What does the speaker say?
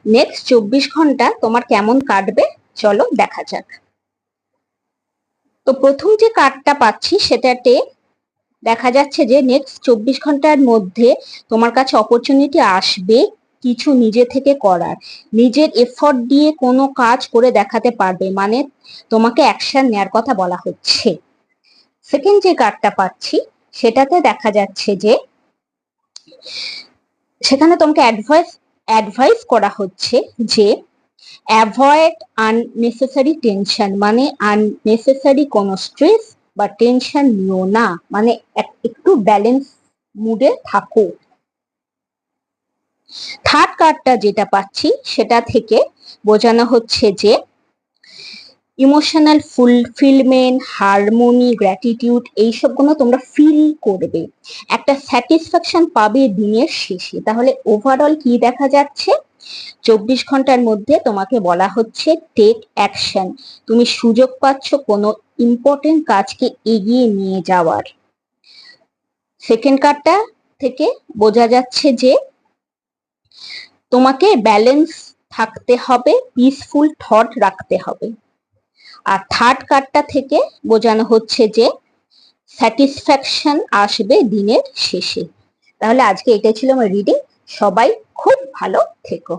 Next 24 ঘন্টা তোমার কেমন কাটবে চলো দেখা যাক। তো প্রথম যে কার্ডটা পাচ্ছি সেটাতে দেখা যাচ্ছে যে নেক্সট 24 ঘন্টার মধ্যে তোমার কাছে অপরচুনিটি আসবে কিছু নিজে থেকে করার, নিজের এফর্ট দিয়ে কোনো কাজ করে দেখাতে পারবে, মানে তোমাকে অ্যাকশন নেওয়ার কথা বলা হচ্ছে। সেকেন্ড যে কার্ডটা পাচ্ছি সেটাতে দেখা যাচ্ছে যে সেখানে তোমাকে অ্যাডভাইস করা হচ্ছে যে অ্যাভয়েড আননেসেসারি টেনশন, মানে আননেসেসারি কোনো স্ট্রেস বা টেনশন নিও না, মানে একটু ব্যালেন্স মুডে থাকো। থার্ড কার্ডটা যেটা পাচ্ছি সেটা থেকে বোঝানো হচ্ছে যে ইমোশনাল ফুলফিলমেন্ট, হারমোনি, গ্র্যাটিটিউড এইসবগুলো তোমরা ফিল করবে, একটা স্যাটিসফ্যাকশন পাবে দিনের শেষে। তাহলে ওভারঅল কি দেখা যাচ্ছে, 24 ঘন্টার মধ্যে তোমাকে বলা হচ্ছে টেক অ্যাকশন, তুমি সুযোগ পাচ্ছ কোনো ইম্পর্টেন্ট কাজকে এগিয়ে নিয়ে যাওয়ার। সেকেন্ড কার্ডটা থেকে বোঝা যাচ্ছে যে তোমাকে ব্যালেন্স থাকতে হবে, পিসফুল থট রাখতে হবে। আর থার্ড কার্ডটা থেকে বোঝানো হচ্ছে যে স্যাটিসফ্যাকশন আসবে দিনের শেষে। তাহলে আজকে এটাই ছিল আমার রিডিং, সবাই খুব ভালো থেকো।